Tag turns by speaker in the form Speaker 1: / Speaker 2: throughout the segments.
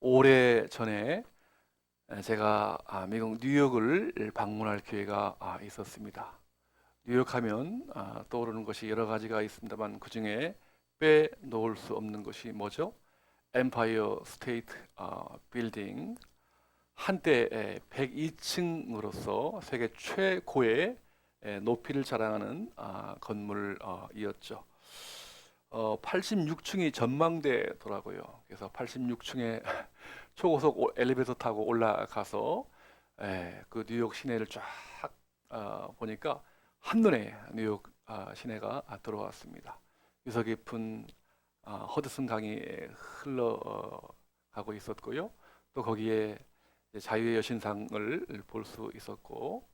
Speaker 1: 오래 전에 제가 미국 뉴욕을 방문할 기회가 있었습니다. 뉴욕하면 떠오르는 것이 여러 가지가 있습니다만 그 중에 빼놓을 수 없는 것이 뭐죠? 엠파이어 스테이트 빌딩. 한때 102층으로서 세계 최고의 높이를 자랑하는 건물이었죠. 86층이 전망대더라고요. 그래서 86층에 초고속 엘리베이터 타고 올라가서 그 뉴욕 시내를 쫙 보니까 한눈에 뉴욕 시내가 들어왔습니다. 유서 깊은 허드슨 강이 흘러가고 있었고요. 또 거기에 이제 자유의 여신상을 볼 수 있었고,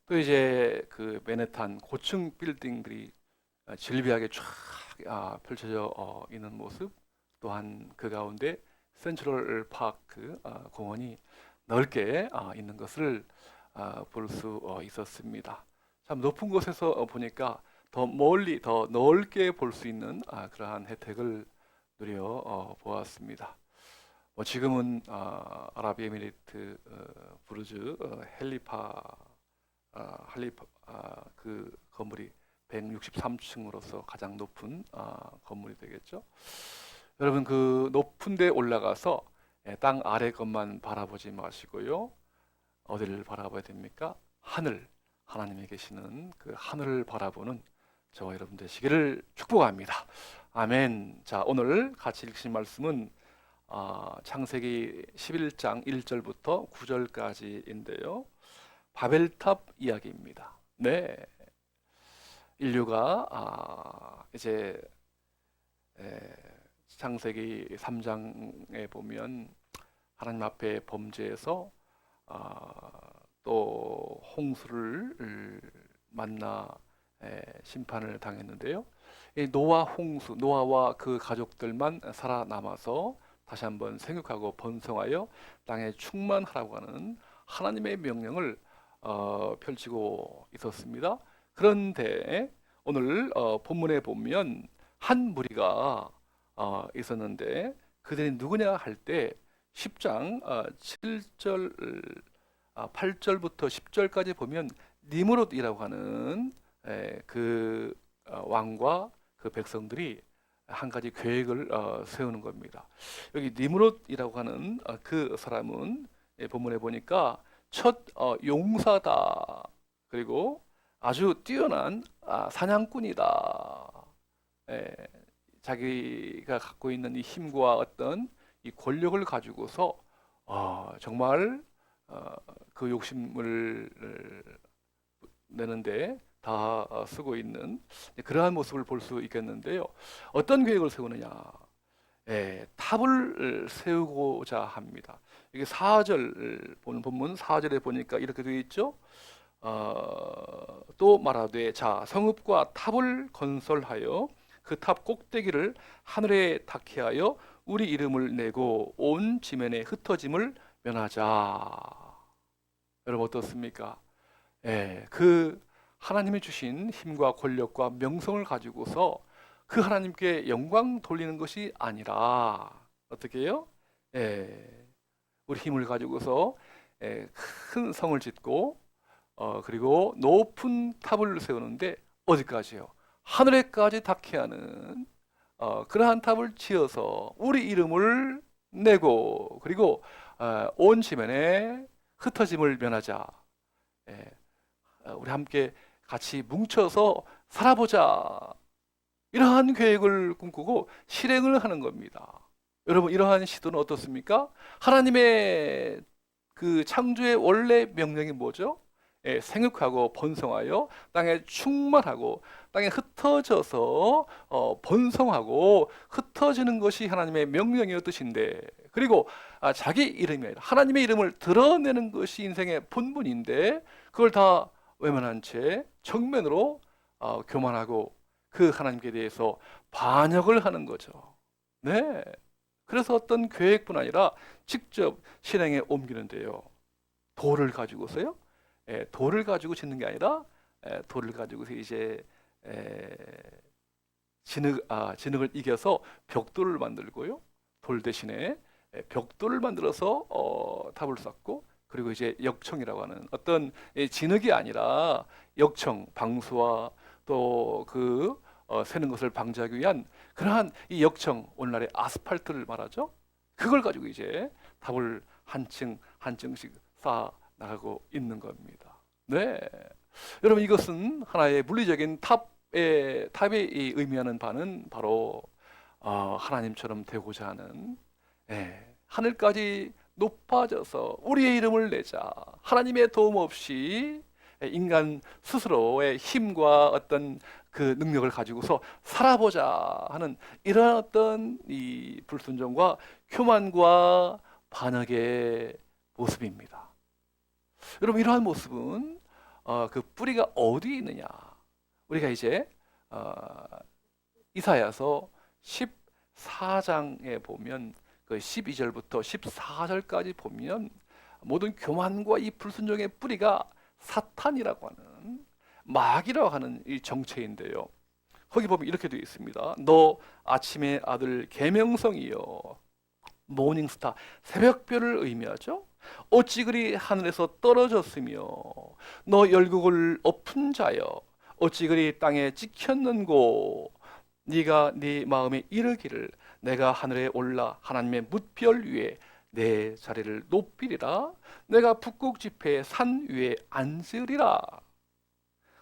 Speaker 1: 또 이제 그 맨해탄 고층 빌딩들이 질비하게 쫙 펼쳐져 있는 모습, 또한 그 가운데 센트럴 파크 공원이 넓게 있는 것을 볼 수 있었습니다. 참 높은 곳에서 보니까 더 멀리 더 넓게 볼 수 있는 그러한 혜택을 누려 보았습니다. 뭐 지금은 아랍에미리트 부르즈 할리파 그 건물이 163층으로서 가장 높은 건물이 되겠죠. 여러분 그 높은 데 올라가서 땅 아래 것만 바라보지 마시고요. 어디를 바라봐야 됩니까? 하늘, 하나님이 계시는 그 하늘을 바라보는 저와 여러분 되시기를 축복합니다. 아멘. 자, 오늘 같이 읽으신 말씀은 창세기 11장 1절부터 9절까지인데요. 바벨탑 이야기입니다. 네. 인류가 이제 창세기 3장에 보면 하나님 앞에 범죄해서 또 홍수를 만나 심판을 당했는데요. 이 노아 홍수, 노아와 그 가족들만 살아남아서 다시 한번 생육하고 번성하여 땅에 충만하라고 하는 하나님의 명령을 펼치고 있었습니다. 그런데 오늘 본문에 보면 한 무리가 있었는데 그들이 누구냐 할 때 10장 7절 8절부터 10절까지 보면 니므롯이라고 하는 그 왕과 그 백성들이 한 가지 계획을 세우는 겁니다. 여기 니므롯이라고 하는 그 사람은 본문에 보니까 첫 용사다. 그리고 아주 뛰어난 사냥꾼이다. 예, 자기가 갖고 있는 이 힘과 어떤 이 권력을 가지고서 정말 그 욕심을 내는데 다 쓰고 있는 그러한 모습을 볼 수 있겠는데요. 어떤 계획을 세우느냐? 탑을 세우고자 합니다. 이게 4절 보는 본문 4절에 보니까 이렇게 되어 있죠. 또 말하되 자 성읍과 탑을 건설하여 그 탑 꼭대기를 하늘에 닿게 하여 우리 이름을 내고 온 지면에 흩어짐을 면하자. 여러분 어떻습니까? 그 하나님이 주신 힘과 권력과 명성을 가지고서 그 하나님께 영광 돌리는 것이 아니라 어떻게 해요? 우리 힘을 가지고서 큰 성을 짓고 그리고 높은 탑을 세우는데 어디까지요? 하늘에까지 닿게 하는 그러한 탑을 지어서 우리 이름을 내고 그리고 온 지면에 흩어짐을 면하자. 우리 함께 같이 뭉쳐서 살아보자. 이러한 계획을 꿈꾸고 실행을 하는 겁니다. 여러분 이러한 시도는 어떻습니까? 하나님의 그 창조의 원래 명령이 뭐죠? 생육하고 번성하여 땅에 충만하고 땅에 흩어져서 번성하고 흩어지는 것이 하나님의 명령이었 뜻인데 그리고 자기 이름이 아니라 하나님의 이름을 드러내는 것이 인생의 본분인데 그걸 다 외면한 채 정면으로 교만하고 그 하나님께 대해서 반역을 하는 거죠. 네. 그래서 어떤 계획뿐 아니라 직접 실행에 옮기는데요. 돌을 가지고서요. 돌을 가지고 짓는 게 아니라 돌을 가지고서 이제 진흙을 이겨서 벽돌을 만들고요. 돌 대신에 벽돌을 만들어서 탑을 쌓고, 그리고 이제 역청이라고 하는 어떤 진흙이 아니라 역청, 방수와 또 그 새는 것을 방지하기 위한 그러한 이 역청, 오늘날의 아스팔트를 말하죠. 그걸 가지고 이제 탑을 한 층 한 층씩 쌓아 나가고 있는 겁니다. 네, 여러분, 이것은 하나의 물리적인 탑이 의미하는 바는 바로 하나님처럼 되고자 하는, 하늘까지 높아져서 우리의 이름을 내자, 하나님의 도움 없이 인간 스스로의 힘과 어떤 그 능력을 가지고서 살아보자 하는 이러한 어떤 이 불순종과 교만과 반역의 모습입니다. 여러분, 이러한 모습은 그 뿌리가 어디에 있느냐? 우리가 이제 이사야서 14장에 보면 그 12절부터 14절까지 보면 모든 교만과 이 불순종의 뿌리가 사탄이라고 하는, 마귀라고 하는 이 정체인데요. 거기 보면 이렇게 되어 있습니다. 너 아침의 아들 계명성이여, 모닝스타, 새벽별을 의미하죠. 어찌 그리 하늘에서 떨어졌으며, 너 열국을 엎은 자여, 어찌 그리 땅에 찍혔는고. 네가 네 마음에 이르기를 내가 하늘에 올라 하나님의 뭇별 위에 내 자리를 높이리라. 내가 북극 지폐의 산 위에 앉으리라.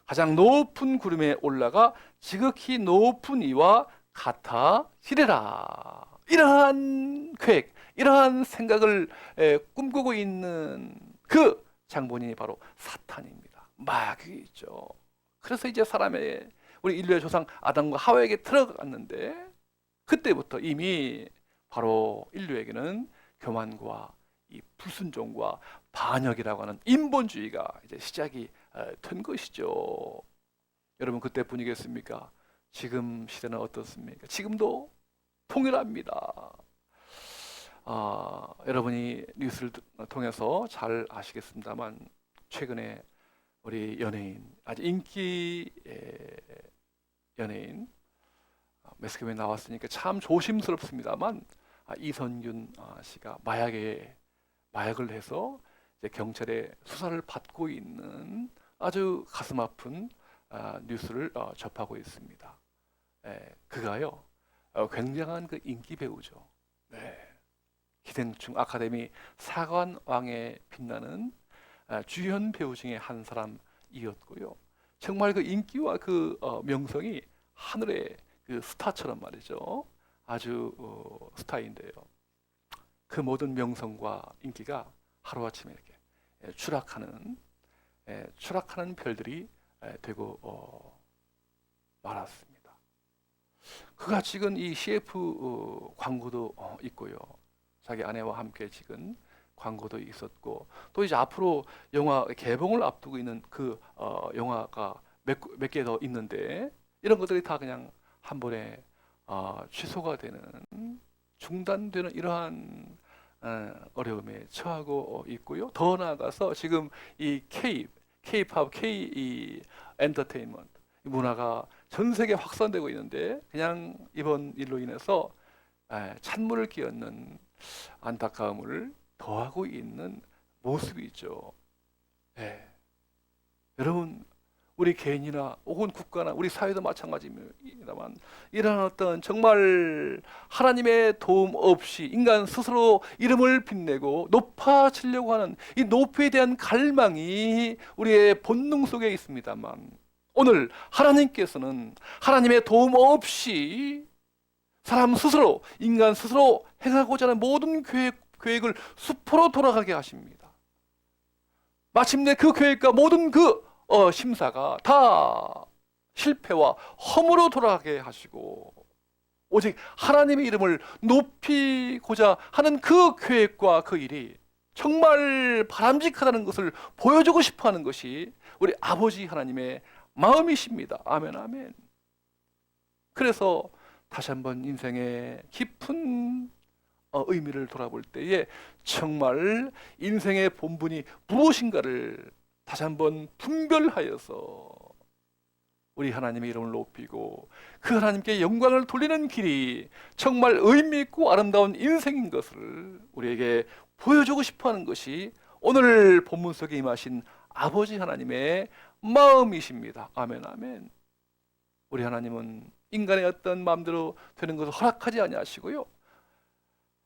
Speaker 1: 가장 높은 구름에 올라가 지극히 높은 이와 같아지리라. 이러한 계획, 이러한 생각을 꿈꾸고 있는 그 장본인이 바로 사탄입니다. 마귀죠. 그래서 이제 우리 인류의 조상 아담과 하와에게 들어갔는데, 그때부터 이미 바로 인류에게는 교만과 이 불순종과 반역이라고 하는 인본주의가 이제 시작이 된 것이죠. 여러분, 그때뿐이겠습니까? 지금 시대는 어떻습니까? 지금도 통일합니다. 여러분이 뉴스를 통해서 잘 아시겠습니다만, 최근에 우리 연예인, 아주 인기 연예인, 매스컴에 나왔으니까 참 조심스럽습니다만, 이선균 씨가 마약을 해서 이제 경찰의 수사를 받고 있는 아주 가슴 아픈 뉴스를 접하고 있습니다. 그가요, 굉장한 그 인기 배우죠. 네. 기생충 아카데미 사관왕에 빛나는 주연 배우 중에 한 사람이었고요. 정말 그 인기와 그 명성이 하늘의 그 스타처럼 말이죠. 아주 스타인데요. 그 모든 명성과 인기가 하루아침에 이렇게 추락하는 별들이 되고 말았습니다. 그가 찍은 이 CF 광고도 있고요. 자기 아내와 함께 찍은 광고도 있었고, 또 이제 앞으로 영화 개봉을 앞두고 있는 그 영화가 몇 개 더 있는데, 이런 것들이 다 그냥 한 번에 취소가 되는, 중단되는 이러한 어려움에 처하고 있고요. 더 나아가서 지금 이 K-팝, K 엔터테인먼트 문화가 전 세계 확산되고 있는데, 그냥 이번 일로 인해서 찬물을 끼얹는 안타까움을 더하고 있는 모습이죠. 여러분, 우리 개인이나 혹은 국가나 우리 사회도 마찬가지입니다만, 이러한 어떤 정말 하나님의 도움 없이 인간 스스로 이름을 빛내고 높아지려고 하는 이 높이에 대한 갈망이 우리의 본능 속에 있습니다만, 오늘 하나님께서는 하나님의 도움 없이 사람 스스로, 인간 스스로 행하고자 하는 모든 계획을 수포로 돌아가게 하십니다. 마침내 그 계획과 모든 그 심사가 다 실패와 허무로 돌아가게 하시고, 오직 하나님의 이름을 높이고자 하는 그 계획과 그 일이 정말 바람직하다는 것을 보여주고 싶어 하는 것이 우리 아버지 하나님의 마음이십니다. 아멘, 아멘. 그래서 다시 한번 인생의 깊은 의미를 돌아볼 때에 정말 인생의 본분이 무엇인가를 다시 한번 분별하여서 우리 하나님의 이름을 높이고 그 하나님께 영광을 돌리는 길이 정말 의미 있고 아름다운 인생인 것을 우리에게 보여주고 싶어 하는 것이 오늘 본문 속에 임하신 아버지 하나님의 마음이십니다. 아멘, 아멘. 우리 하나님은 인간의 어떤 마음대로 되는 것을 허락하지 아니하시고요,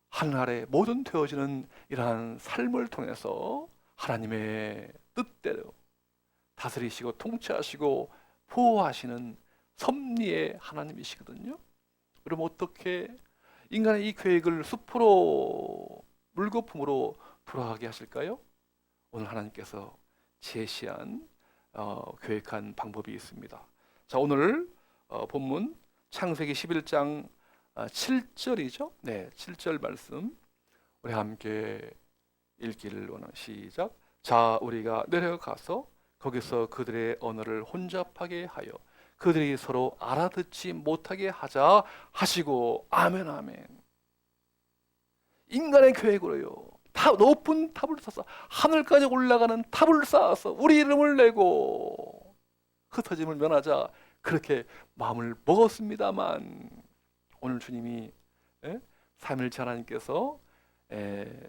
Speaker 1: 하늘아래 모든 되어지는 이러한 삶을 통해서 하나님의 뜻대로 다스리시고 통치하시고 보호하시는 섭리의 하나님이시거든요. 그럼 어떻게 인간의 이 계획을 수포로 물거품으로 돌아가게 하실까요? 오늘 하나님께서 제시한 계획한 방법이 있습니다. 자, 오늘 본문 창세기 11장 7절이죠. 네, 7절 말씀 우리 함께 읽기를 원합니다. 시작. 자, 우리가 내려가서 거기서 그들의 언어를 혼잡하게 하여 그들이 서로 알아듣지 못하게 하자 하시고. 아멘, 아멘. 인간의 계획으로요, 높은 탑을 쌓아서 하늘까지 올라가는 탑을 쌓아서 우리 이름을 내고 흩어짐을 면하자, 그렇게 마음을 먹었습니다만 오늘 주님이 삼일째 하나님께서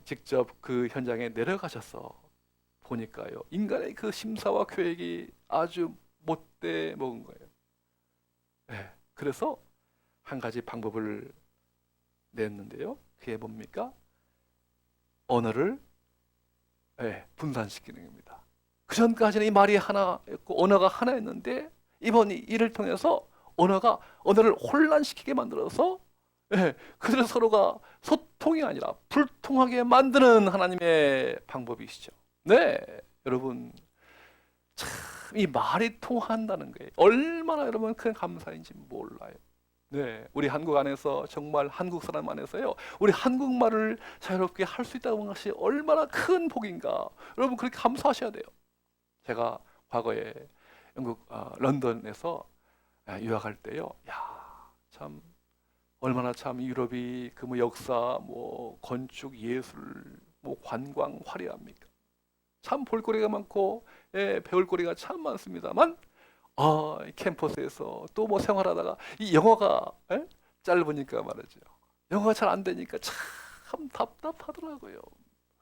Speaker 1: 직접 그 현장에 내려가셔서 보니까요, 인간의 그 심사와 계획이 아주 못돼 먹은 거예요. 그래서 한 가지 방법을 냈는데요, 그게 뭡니까? 언어를 분산시키는 겁니다. 그 전까지는 이 말이 하나였고 언어가 하나였는데 이번 일을 통해서 언어를 혼란시키게 만들어서 그들은 서로가 소통이 아니라 불통하게 만드는 하나님의 방법이시죠. 네, 여러분, 참 이 말이 통한다는 거예요. 얼마나 여러분 큰 감사인지 몰라요. 네, 우리 한국 안에서 정말 한국 사람 안에서요, 우리 한국말을 자유롭게 할 수 있다는 것이 얼마나 큰 복인가. 여러분 그렇게 감사하셔야 돼요. 제가 과거에 영국 런던에서 유학할 때요, 참 얼마나 참 유럽이 그 뭐 역사, 뭐 건축, 예술, 뭐 관광 화려합니까? 참 볼거리가 많고 배울거리가 참 많습니다만 캠퍼스에서 또 뭐 생활하다가 이 영어가 짧으니까 말이죠, 영어가 잘 안 되니까 참 답답하더라고요.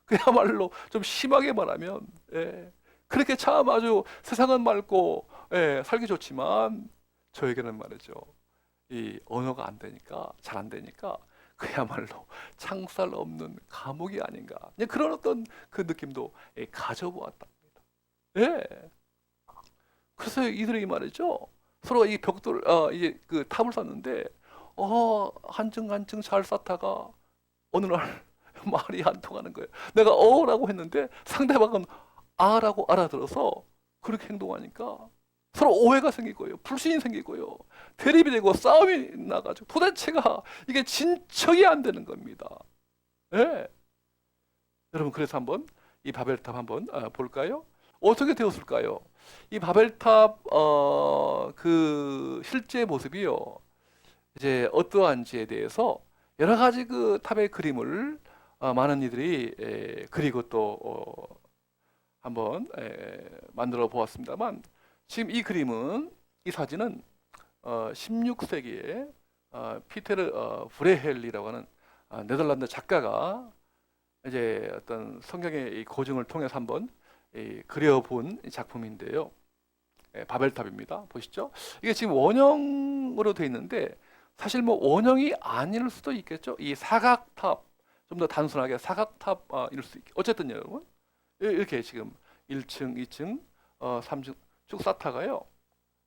Speaker 1: 그야말로 좀 심하게 말하면 그렇게 참 아주 세상은 맑고 살기 좋지만 저에게는 말이죠, 이 언어가 안 되니까, 잘 안 되니까 그야말로 창살 없는 감옥이 아닌가, 그런 어떤 그 느낌도 가져보았답니다. 그래서 이들이 말이죠, 서로 이 벽돌 이제 그 탑을 쌓는데 한층 잘 쌓다가 어느 날 말이 안 통하는 거예요. 내가 어라고 했는데 상대방은 아라고 알아들어서 그렇게 행동하니까 서로 오해가 생기고요, 불신이 생기고요, 대립이 되고 싸움이 나가지고 도대체가 이게 진척이 안 되는 겁니다. 여러분, 그래서 한번 이 바벨탑 한번 볼까요? 어떻게 되었을까요? 이 바벨탑 그 실제 모습이요, 이제 어떠한지에 대해서 여러 가지 그 탑의 그림을 많은 이들이 그리고 또 한번 만들어 보았습니다만, 지금 이 그림은, 이 사진은 16세기에 피테르 브레헬이라고 하는 네덜란드 작가가 이제 어떤 성경의 이 고증을 통해서 한번 그려본 작품인데요. 바벨탑입니다. 보시죠? 이게 지금 원형으로 되어 있는데 사실 뭐 원형이 아닐 수도 있겠죠. 이 사각탑, 좀 더 단순하게 사각탑일 수 있겠죠. 어쨌든 여러분, 이렇게 지금 1층, 2층, 3층 쭉 쌓다가요,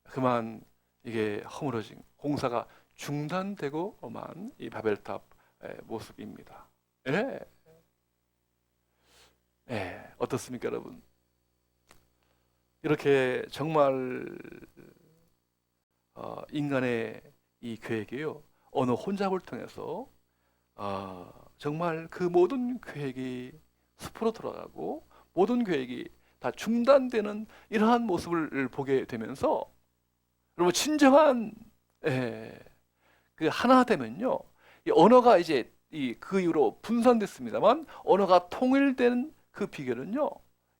Speaker 1: 그만 이게 허물어진, 공사가 중단되고만 이 바벨탑 모습입니다. 어떻습니까, 여러분? 이렇게 정말 인간의 이 계획이요, 어느 혼잡을 통해서 정말 그 모든 계획이 숲으로 돌아가고 모든 계획이 다 중단되는 이러한 모습을 보게 되면서, 여러분, 진정한 그 하나 되면요, 이 언어가 이제 그 이후로 분산됐습니다만 언어가 통일된 그 비결은요,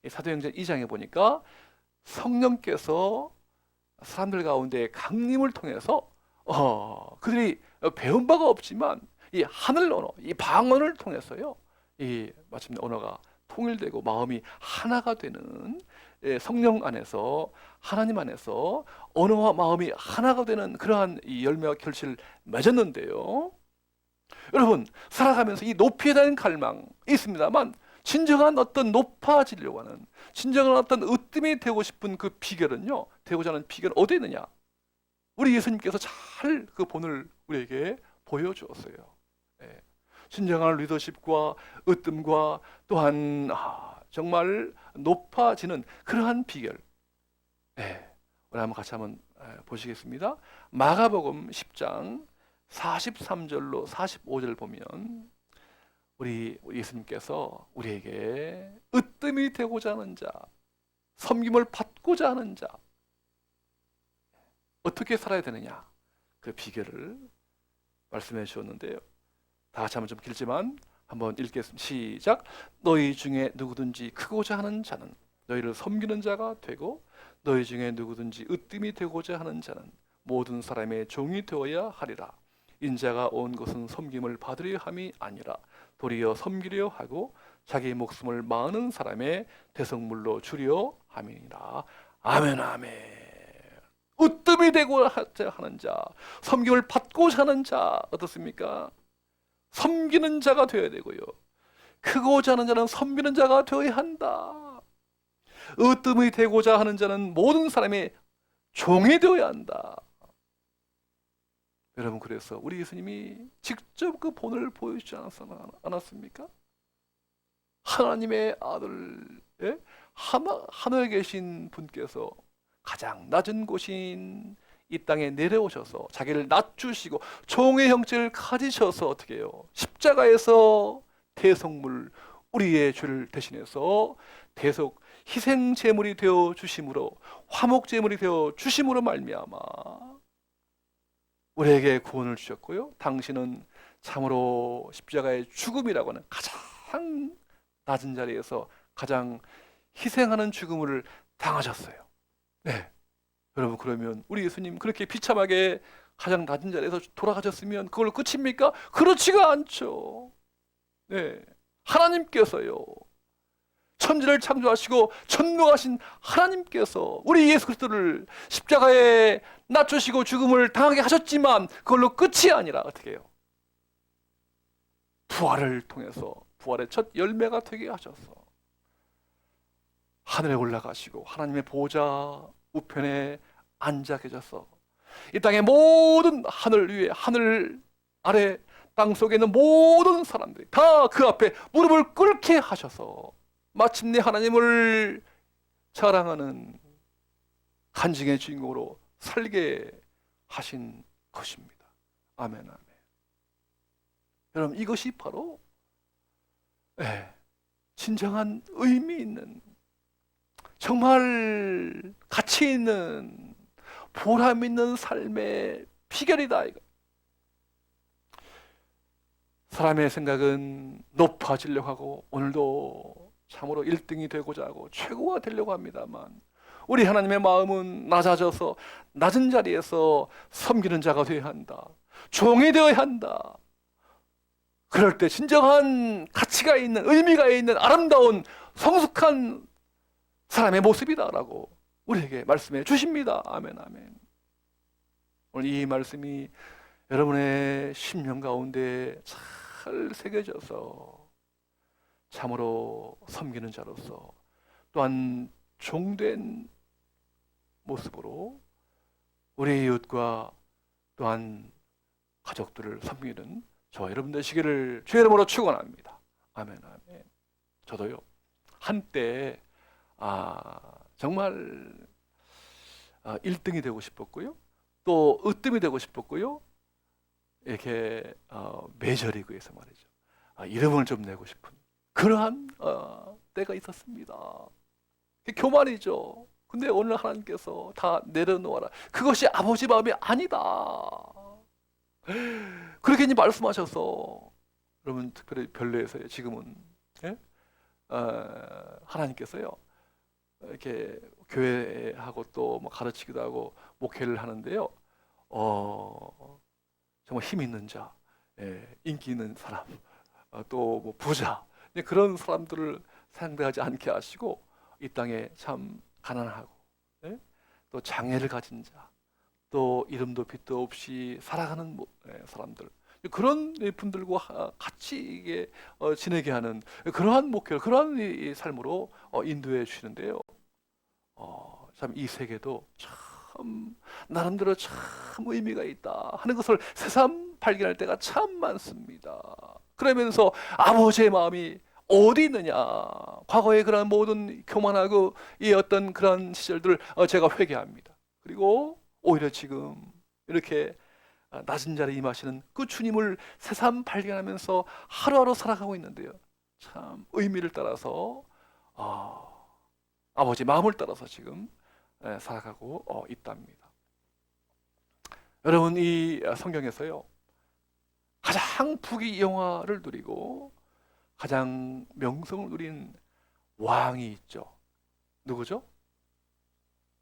Speaker 1: 사도행전 2장에 보니까 성령께서 사람들 가운데 강림을 통해서 그들이 배운 바가 없지만 이 하늘 언어, 이 방언을 통해서요, 이 마침내 언어가 통일되고 마음이 하나가 되는 성령 안에서 하나님 안에서 언어와 마음이 하나가 되는 그러한 이 열매와 결실을 맺었는데요. 여러분 살아가면서 이 높이에 대한 갈망이 있습니다만 진정한 어떤 높아지려고 하는 진정한 어떤 으뜸이 되고 싶은 그 비결은요, 되고자 하는 비결은 어디에 있느냐? 우리 예수님께서 잘 그 본을 우리에게 보여주었어요. 예. 진정한 리더십과 으뜸과 또한 정말 높아지는 그러한 비결. 예. 우리 한번 같이 한번 보시겠습니다. 마가복음 10장 43절로 45절 보면 우리 예수님께서 우리에게 으뜸이 되고자 하는 자, 섬김을 받고자 하는 자, 어떻게 살아야 되느냐, 그 비결을 말씀해 주셨는데요. 다 같이 한번 좀 길지만 한번 읽겠습니다. 시작. 너희 중에 누구든지 크고자 하는 자는 너희를 섬기는 자가 되고, 너희 중에 누구든지 으뜸이 되고자 하는 자는 모든 사람의 종이 되어야 하리라. 인자가 온 것은 섬김을 받으려 함이 아니라 도리어 섬기려 하고 자기 목숨을 많은 사람의 대성물로 주려 함이니라. 아멘, 아멘. 으뜸이 되고 하는 자, 섬김을 받고자 하는 자, 어떻습니까? 섬기는 자가 되어야 되고요, 크고자 하는 자는 섬기는 자가 되어야 한다. 으뜸이 되고자 하는 자는 모든 사람의 종이 되어야 한다. 여러분, 그래서 우리 예수님이 직접 그 본을 보여주지 않았습니까? 하나님의 아들, 하늘에 계신 분께서 가장 낮은 곳인 이 땅에 내려오셔서 자기를 낮추시고 종의 형체를 가지셔서 어떻게 해요? 십자가에서 대속물, 우리의 죄를 대신해서 대속 희생 제물이 되어 주심으로, 화목 제물이 되어 주심으로 말미암아 우리에게 구원을 주셨고요, 당신은 참으로 십자가의 죽음이라고 하는 가장 낮은 자리에서 가장 희생하는 죽음을 당하셨어요. 네, 여러분, 그러면 우리 예수님 그렇게 비참하게 가장 낮은 자리에서 돌아가셨으면 그걸로 끝입니까? 그렇지가 않죠. 네, 하나님께서요, 천지를 창조하시고 전능하신 하나님께서 우리 예수 그리스도를 십자가에 낮추시고 죽음을 당하게 하셨지만 그걸로 끝이 아니라 어떻게 해요? 부활을 통해서 부활의 첫 열매가 되게 하셔서 하늘에 올라가시고 하나님의 보좌 우편에 앉아 계셔서 이 땅의 모든 하늘 위에 하늘 아래 땅 속에 있는 모든 사람들이 다 그 앞에 무릎을 꿇게 하셔서 마침내 하나님을 자랑하는 간증의 주인공으로 살게 하신 것입니다. 아멘, 아멘. 여러분, 이것이 바로 진정한 의미 있는, 정말 가치 있는, 보람 있는 삶의 비결이다. 이거. 사람의 생각은 높아지려고 하고 오늘도 참으로 1등이 되고자 하고 최고가 되려고 합니다만 우리 하나님의 마음은 낮아져서 낮은 자리에서 섬기는 자가 되어야 한다. 종이 되어야 한다. 그럴 때 진정한 가치가 있는, 의미가 있는 아름다운 성숙한 사람의 모습이다라고 우리에게 말씀해 주십니다. 아멘, 아멘. 오늘 이 말씀이 여러분의 심령 가운데 잘 새겨져서 참으로 섬기는 자로서 또한 종된 모습으로 우리 이웃과 또한 가족들을 섬기는 저와 여러분 되시기를 주의 이름으로 축원합니다. 아멘, 아멘. 저도요, 한때 정말 1등이 되고 싶었고요, 또 으뜸이 되고 싶었고요, 이렇게 메이저리그에서 말이죠, 이름을 좀 내고 싶은 그러한 때가 있었습니다. 교만이죠. 근데 오늘 하나님께서 다 내려놓아라. 그것이 아버지 마음이 아니다. 그렇게 이제 말씀하셔서 여러분, 특별히 별내에서요, 지금은 하나님께서요, 이렇게 교회하고 또 뭐 가르치기도 하고 목회를 하는데요. 정말 힘 있는 자, 인기 있는 사람, 또 뭐 부자, 그런 사람들을 상대하지 않게 하시고 이 땅에 참 가난하고, 예? 또 장애를 가진 자, 또 이름도 빛도 없이 살아가는 사람들, 그런 분들과 같이 이게 지내게 하는 그러한 목표, 그러한 이 삶으로 인도해 주시는데요. 참 이 세계도 참 나름대로 참 의미가 있다 하는 것을 새삼 발견할 때가 참 많습니다. 그러면서 아버지의 마음이 어디 있느냐? 과거의 그런 모든 교만하고 이 어떤 그런 시절들을 제가 회개합니다. 그리고 오히려 지금 이렇게 낮은 자리에 임하시는 그 주님을 새삼 발견하면서 하루하루 살아가고 있는데요. 참 의미를 따라서 아버지 마음을 따라서 지금 살아가고 있답니다. 여러분, 이 성경에서요, 가장 부귀영화를 누리고 가장 명성을 누린 왕이 있죠. 누구죠?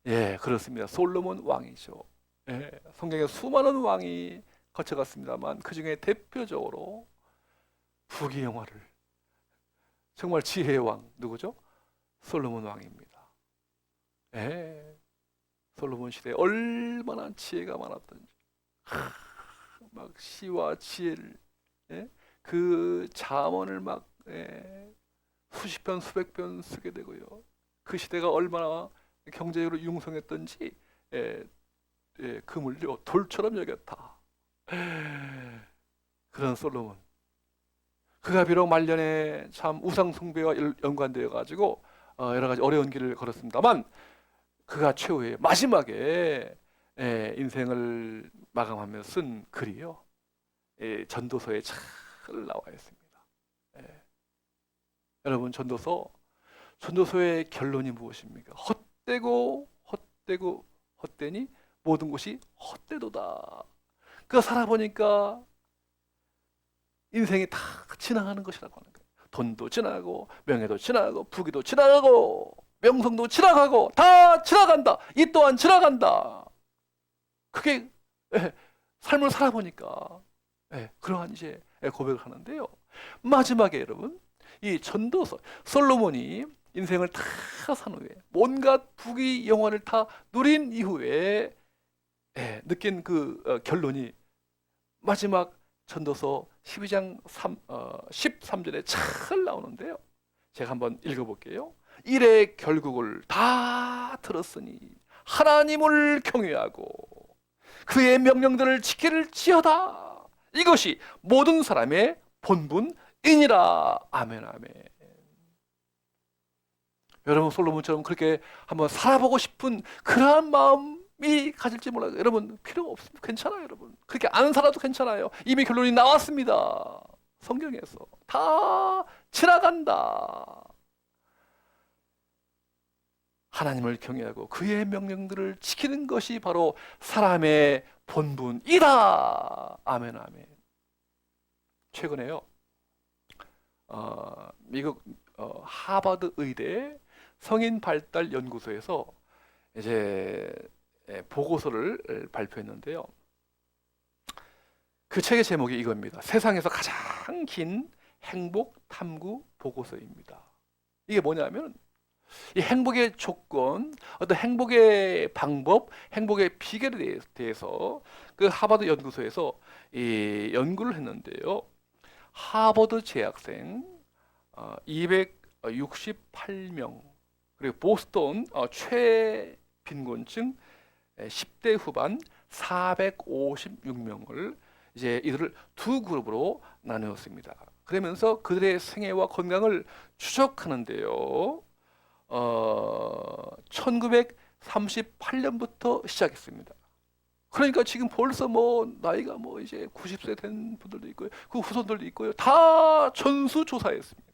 Speaker 1: 예, 그렇습니다. 솔로몬 왕이죠. 예, 성경에 수많은 왕이 거쳐갔습니다만 그 중에 대표적으로 부귀영화를, 정말 지혜의 왕 누구죠? 솔로몬 왕입니다. 예, 솔로몬 시대에 얼마나 지혜가 많았던지, 막 시와 지혜를, 그 잠언을 막 수십 편 수백 편 쓰게 되고요. 그 시대가 얼마나 경제적으로 융성했던지 금을요 돌처럼 여겼다. 그런 솔로몬, 그가 비록 말년에 참 우상 숭배와 연관되어 가지고 여러 가지 어려운 길을 걸었습니다만 그가 최후의 마지막에 인생을 마감하면서 쓴 글이요, 전도서에 잘 나와 있습니다. 여러분, 전도서의 결론이 무엇입니까? 헛되고 헛되니 모든 것이 헛되도다. 그가 살아보니까 인생이 다 지나가는 것이라고 하는 거예요. 돈도 지나가고 명예도 지나가고 부귀도 지나가고 명성도 지나가고 다 지나간다. 이 또한 지나간다. 그게 삶을 살아보니까 그러한 이제 고백을 하는데요. 마지막에 여러분, 이 전도서, 솔로몬이 인생을 다 산 후에 온갖 부귀 영화를 다 누린 이후에 느낀 그 결론이 마지막 전도서 12장 13절에 잘 나오는데요. 제가 한번 읽어볼게요. 이래 결국을 다 들었으니 하나님을 경외하고 그의 명령들을 지킬지어다. 이것이 모든 사람의 본분이니라. 아멘, 아멘. 여러분, 솔로몬처럼 그렇게 한번 살아보고 싶은 그러한 마음이 가질지 몰라요. 여러분, 필요가 없습니다. 괜찮아요, 여러분. 그렇게 안 살아도 괜찮아요. 이미 결론이 나왔습니다. 성경에서 다 지나간다. 하나님을 경외하고 그의 명령들을 지키는 것이 바로 사람의 본분이다. 아멘, 아멘. 최근에요, 미국 하버드 의대 성인 발달 연구소에서 이제 보고서를 발표했는데요. 그 책의 제목이 이겁니다. 세상에서 가장 긴 행복 탐구 보고서입니다. 이게 뭐냐면 이 행복의 조건, 어떤 행복의 방법, 행복의 비결에 대해서 그 하버드 연구소에서 이 연구를 했는데요. 하버드 재학생 268명, 그리고 보스턴 최빈곤층 10대 후반 456명을 이제 이들을 두 그룹으로 나누었습니다. 그러면서 그들의 생애와 건강을 추적하는데요. 1938년부터 시작했습니다. 그러니까 지금 벌써 뭐 나이가 뭐 이제 90세 된 분들도 있고요. 그 후손들도 있고요. 다 전수조사했습니다.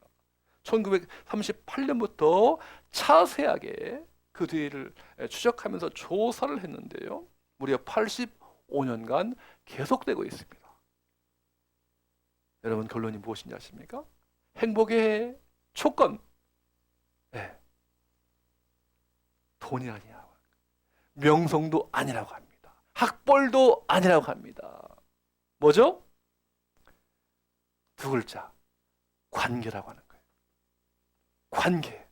Speaker 1: 1938년부터 자세하게 그 뒤를 추적하면서 조사를 했는데요. 무려 85년간 계속되고 있습니다. 여러분, 결론이 무엇인지 아십니까? 행복의 조건, 돈이 아니라고, 명성도 아니라고 합니다. 학벌도 아니라고 합니다. 뭐죠? 두 글자, 관계라고 하는 거예요. 관계.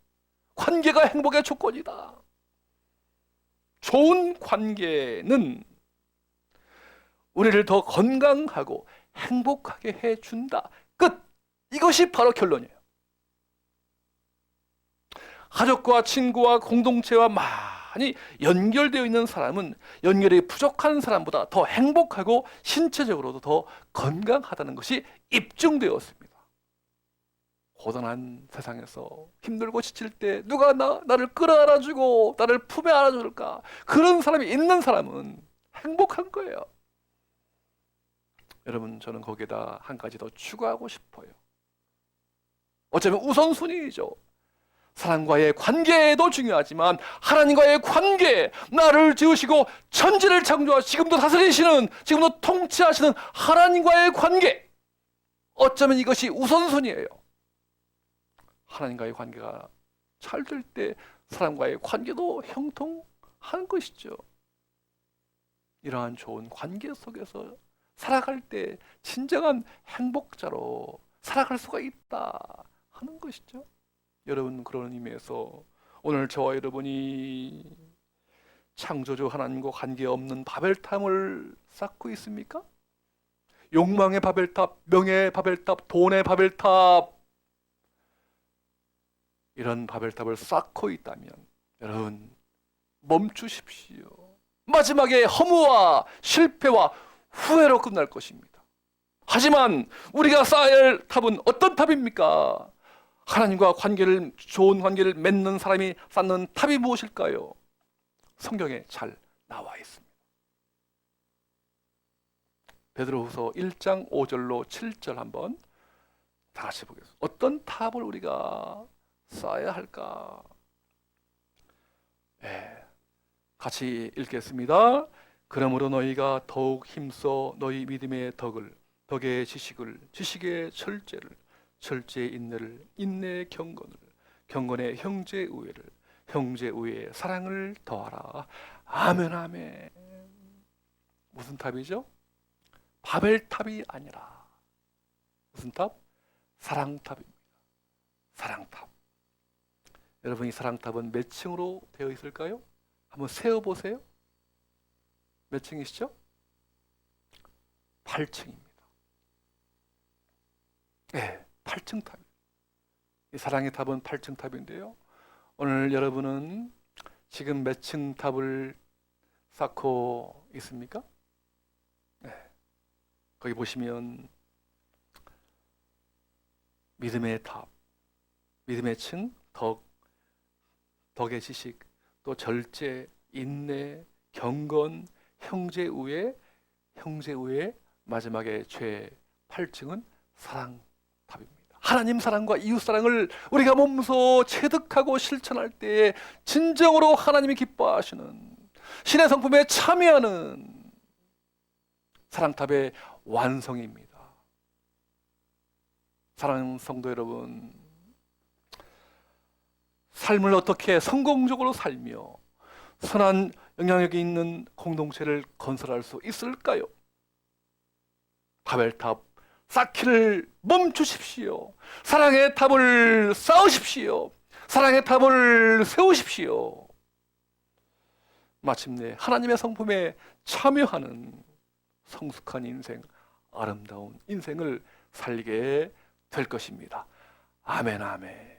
Speaker 1: 관계가 행복의 조건이다. 좋은 관계는 우리를 더 건강하고 행복하게 해준다. 끝! 이것이 바로 결론이에요. 가족과 친구와 공동체와 많이 연결되어 있는 사람은 연결이 부족한 사람보다 더 행복하고 신체적으로도 더 건강하다는 것이 입증되었습니다. 고단한 세상에서 힘들고 지칠 때 누가 나를 끌어안아주고 나를 품에 안아줄까? 그런 사람이 있는 사람은 행복한 거예요. 여러분, 저는 거기에다 한 가지 더 추가하고 싶어요. 어쩌면 우선순위이죠. 사람과의 관계도 중요하지만 하나님과의 관계, 나를 지으시고 천지를 창조하시고 지금도 다스리시는, 지금도 통치하시는 하나님과의 관계, 어쩌면 이것이 우선순위예요. 하나님과의 관계가 잘 될 때 사람과의 관계도 형통한 것이죠. 이러한 좋은 관계 속에서 살아갈 때 진정한 행복자로 살아갈 수가 있다 하는 것이죠. 여러분, 그런 의미에서 오늘 저와 여러분이 창조주 하나님과 관계없는 바벨탑을 쌓고 있습니까? 욕망의 바벨탑, 명예의 바벨탑, 돈의 바벨탑, 이런 바벨탑을 쌓고 있다면 여러분, 멈추십시오. 마지막에 허무와 실패와 후회로 끝날 것입니다. 하지만 우리가 쌓아야 할 탑은 어떤 탑입니까? 하나님과 좋은 관계를 맺는 사람이 쌓는 탑이 무엇일까요? 성경에 잘 나와 있습니다. 베드로후서 1장 5절로 7절 한번 다시 보겠습니다. 어떤 탑을 우리가 쌓아야 할까? 같이 읽겠습니다. 그러므로 너희가 더욱 힘써 너희 믿음의 덕의 지식을, 지식의 철제를, 철제의 인내를, 인내의 경건을, 경건의 형제 우애를, 형제 우애의 사랑을 더하라. 아멘, 아멘. 무슨 탑이죠? 바벨탑이 아니라 무슨 탑? 사랑탑입니다. 사랑탑. 여러분, 이 사랑탑은 몇 층으로 되어 있을까요? 한번 세어보세요. 몇 층이시죠? 8층입니다. 네, 8층 탑입니다. 이 사랑의 탑은 8층 탑인데요. 오늘 여러분은 지금 몇 층 탑을 쌓고 있습니까? 네, 거기 보시면 믿음의 탑, 믿음의 층, 덕의 지식, 또 절제, 인내, 경건, 형제 우애, 마지막에 최 8층은 사랑탑입니다. 하나님 사랑과 이웃 사랑을 우리가 몸소 체득하고 실천할 때에 진정으로 하나님이 기뻐하시는, 신의 성품에 참여하는 사랑탑의 완성입니다. 사랑하는 성도 여러분, 삶을 어떻게 성공적으로 살며 선한 영향력이 있는 공동체를 건설할 수 있을까요? 바벨탑 쌓기를 멈추십시오. 사랑의 탑을 쌓으십시오. 사랑의 탑을 세우십시오. 마침내 하나님의 성품에 참여하는 성숙한 인생, 아름다운 인생을 살게 될 것입니다. 아멘, 아멘.